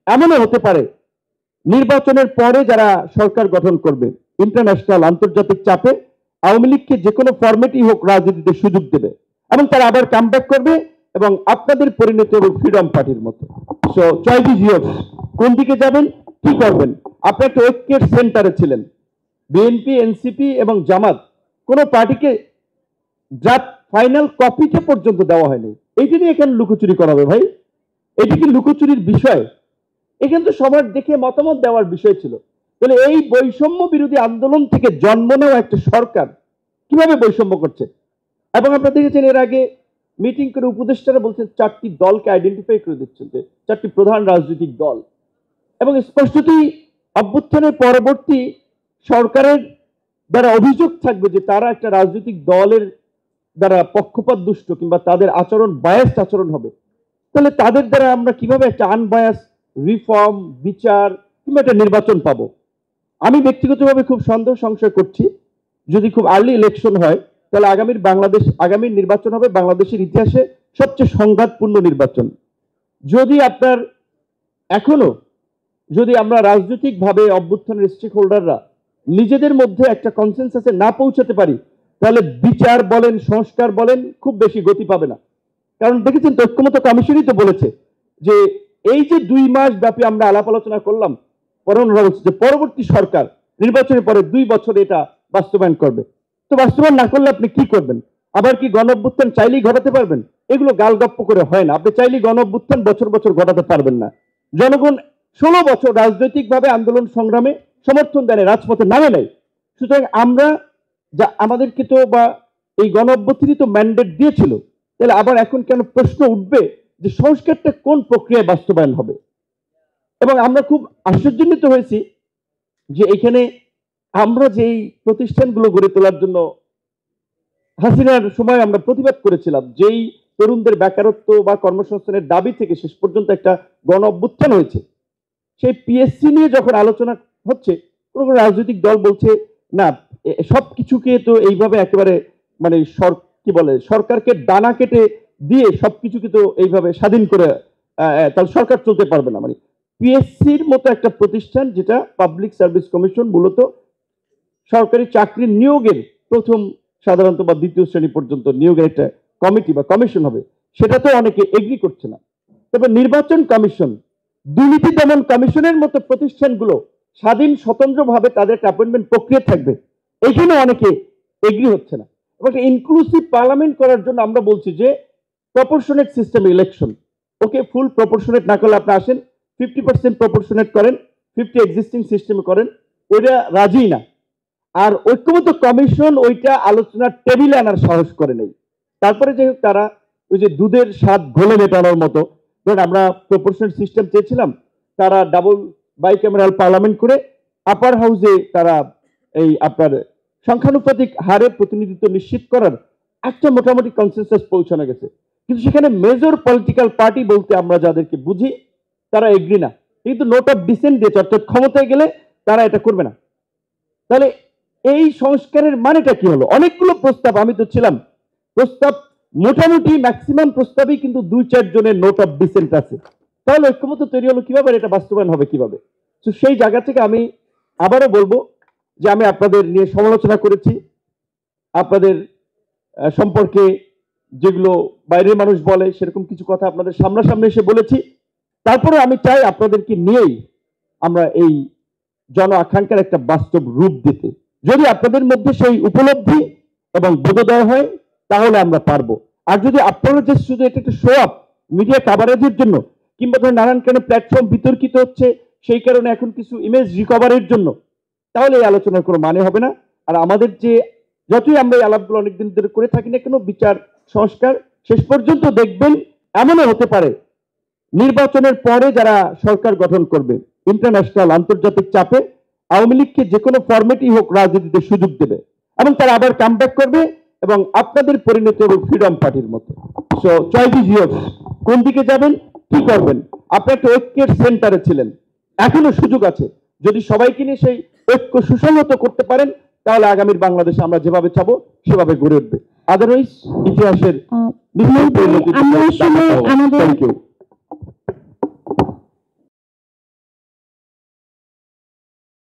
এমনও হতে পারে নির্বাচনের পরে যারা সরকার গঠন করবে ইন্টারন্যাশনাল আন্তর্জাতিক চাপে আওয়ামী লীগকে যে কোনো ফরম্যাটই হোক রাজনীতিতে সুযোগ দেবে এবং তারা আবার কামব্যাক করবে এবং আপনাদের পরিণতি হবে ফ্রিডম পার্টির মতো। সো চয়েস ইজ ইয়ার্স, কোন দিকে যাবেন, কি করবেন। আপনি একটা ঐক্যের সেন্টারে ছিলেন, বিএনপি, এনসিপি এবং জামাত কোন পার্টিকে ড্রাফট ফাইনাল কপিটা পর্যন্ত দেওয়া হয়নি। এইটা নিয়ে এখানে লুকোচুরি করাবে ভাই? এটি কি লুকোচুরির বিষয়? এখানে তো সবার দেখে মতামত দেওয়ার বিষয় ছিল। তাহলে এই বৈষম্য বিরোধী আন্দোলন থেকে জন্ম নেওয়া একটা সরকার কিভাবে বৈষম্য করছে? এবং আপনারা দেখেছেন এর আগে মিটিং করে উপদেষ্টারা বলছেন 4টি দলকে আইডেন্টিফাই করে দিচ্ছেন, যে 4টি প্রধান রাজনৈতিক দল, এবং স্পষ্টতই অভ্যুত্থানের পরবর্তী সরকারের দ্বারা অভিযোগ থাকবে যে তারা একটা রাজনৈতিক দলের দ্বারা পক্ষপাত দুষ্ট কিংবা তাদের আচরণ বায়াসড আচরণ হবে। তাহলে তাদের দ্বারা আমরা কিভাবে একটা আনবায়াস রিফর্ম, বিচার কিংবা একটা নির্বাচন পাবো? আমি ব্যক্তিগতভাবে খুব সন্দেহ সংশয় করছি, যদি খুব আর্লি ইলেকশন হয় তাহলে আগামীর নির্বাচন হবে বাংলাদেশের ইতিহাসে সবচেয়ে সংঘাতপূর্ণ নির্বাচন। যদি আপনার এখনো যদি আমরা রাজনৈতিকভাবে অভ্যুত্থানের স্টেক হোল্ডাররা নিজেদের মধ্যে একটা কনসেনসাসে না পৌঁছাতে পারি, তাহলে বিচার বলেন, সংস্কার বলেন, খুব বেশি গতি পাবে না। কারণ দেখেছেন তো ঐক্যমত্য কমিশনই তো বলেছে যে এই যে 2 মাস ব্যাপী আমরা আলাপ আলোচনা করলাম, যে পরবর্তী সরকার নির্বাচনের পরে 2 বছর এটা বাস্তবায়ন করবে। তো বাস্তবায়ন না করলে আপনি কি করবেন? আবার কি গণ অভ্যুত্থান চাইলেই ঘটাতে পারবেন? এগুলো গালগপ্প করে হয় না। আপনি চাইলেই গণ অভ্যুত্থান বছর বছর ঘটাতে পারবেন না। জনগণ 16 বছর রাজনৈতিকভাবে আন্দোলন সংগ্রামে সমর্থন দেয়, রাজপথে নামে নাই। সুতরাং আমরা যা আমাদেরকে তো বা এই গণ অভ্যুত্থানই তো ম্যান্ডেট দিয়েছিল, তাহলে আবার এখন কেন প্রশ্ন উঠবে যে সংস্কারটা কোন প্রক্রিয়ায় বাস্তবায়ন হবে? এবং আমরা খুব আশ্চর্যান্বিত হয়েছি যে এখানে আমরা যেই প্রতিষ্ঠানগুলো গড়ে তোলার জন্য হাসিনার সময় আমরা প্রতিবাদ করেছিলাম, যেই তরুণদের বেকারত্ব বা কর্মসংস্থানের দাবি থেকে শেষ পর্যন্ত একটা গণ অভ্যুত্থান হয়েছে, সেই পিএসসি নিয়ে যখন আলোচনা হচ্ছে কোনো রাজনৈতিক দল বলছে না সবকিছুকে তো এইভাবে একেবারে মানে সরকারকে ডানা কেটে দিয়ে সবকিছুকে তো এইভাবে স্বাধীন করে তাহলে সরকার চলতে পারবে না। মানে পিএসসির মতো একটা প্রতিষ্ঠান যেটা পাবলিক সার্ভিস কমিশন, মূলত সরকারি চাকরির নিয়োগের প্রথম সাধারণত বা দ্বিতীয় শ্রেণী পর্যন্ত নিয়োগের একটা কমিটি বা কমিশন হবে, সেটা তো অনেকে এগ্রি করছে না। তবে নির্বাচন কমিশন, দুর্নীতি দমন কমিশনের মতো প্রতিষ্ঠানগুলো স্বাধীন স্বতন্ত্রভাবে তাদের অ্যাপয়েন্টমেন্ট প্রক্রিয়া থাকবে, এইখানে অনেকে এগ্রি হচ্ছে না। এবং একটা ইনক্লুসিভ পার্লামেন্ট করার জন্য আমরা বলছি যে প্রপোর্শনেট সিস্টেম ইলেকশন, ওকে ফুল প্রপোর্শনেট না করলে আপনি আসেন 50% প্রপোর্শনেট করেন, 50 এক্সিস্টিং সিস্টেমে করেন, ওইটা রাজি না। আর ঐক্যমত্য কমিশন ওইটা আলোচনার টেবিলে আনার সাহস করে নেই। তারপরে যে তারা ওই যে দুধের স্বাদ ঘোলে মেটানোর মতো, ধরেন আমরা প্রপোর্শনেট সিস্টেম চেয়েছিলাম, তারা ডাবল বাইক্যামেরাল পার্লামেন্ট করে আপার হাউসে তারা এই আপনার সংখ্যানুপাতিক হারে প্রতিনিধিত্ব নিশ্চিত করার একটা মোটামুটি কনসেনসাস পৌঁছানো গেছে। কিন্তু সেখানে মেজর পলিটিক্যাল পার্টি বলতে আমরা যাদেরকে বুঝি তারা এগ্রি না, কিন্তু নোট অফ ডিসেন্ট দিয়েছে, অর্থাৎ ক্ষমতায় গেলে তারা এটা করবে না। তাহলে এই সংস্কারের মানেটা কি হলো? অনেকগুলো প্রস্তাব, আমি তো ছিলাম, প্রস্তাব মোটামুটি ম্যাক্সিমাম প্রস্তাবই কিন্তু 2-4 জনের নোট অফ ডিসেন্ট আছে। তাহলে ঐক্যমত্য তৈরি হলো কিভাবে, এটা বাস্তবায়ন হবে কিভাবে? তো সেই জায়গা থেকে আমি আবারও বলবো যে আমি আপনাদের নিয়ে সমালোচনা করেছি, আপনাদের সম্পর্কে যেগুলো বাইরের মানুষ বলে সেরকম কিছু কথা আপনাদের সামনাসামনি এসে বলেছি। তারপরে আমি চাই আপনাদেরকে নিয়েই আমরা এই জন আকাঙ্ক্ষার একটা বাস্তব রূপ দিতে। যদি আপনাদের মধ্যে সেই উপলব্ধি এবং বোধোদয় হয় তাহলে আমরা পারবো। আর যদি আপনারা যে শুধু এটা একটা শো আপ মিডিয়া কাভারেজের জন্য কিংবা ধরুন নানান কারণে প্ল্যাটফর্ম বিতর্কিত হচ্ছে সেই কারণে এখন কিছু ইমেজ রিকভারের জন্য, তাহলে এই আলোচনার কোনো মানে হবে না। আর আমাদের যে যতই আমরা এই আলাপগুলো অনেকদিন ধরে করে থাকি না কেন, বিচার সংস্কার শেষ পর্যন্ত দেখবেন এমনও হতে পারে নির্বাচনের পরে যারা সরকার গঠন করবে ইন্টারন্যাশনাল আন্তর্জাতিক চাপে আওয়ামী লীগকে যে কোনো ফরম্যাটই হোক রাজনীতিতে সুযোগ দেবে এবং তারা আবার কামব্যাক করবে এবং আপনাদের পরিণতি হবে ফ্রিডম পার্টির মতো। সো চয়েস ইজ ইয়ার্স, কোন দিকে যাবেন, কি করবেন। আপনি একটা ঐক্যের সেন্টারে ছিলেন, এখনো সুযোগ আছে। যদি সবাইকে নিয়ে সেই ঐক্য সুসংহত করতে পারেন তাহলে আগামীর বাংলাদেশে আমরা যেভাবে চাবো সেভাবে গড়ে উঠবে। আদারওয়াইজ ইতিহাসের আমরা আসলে আমাদের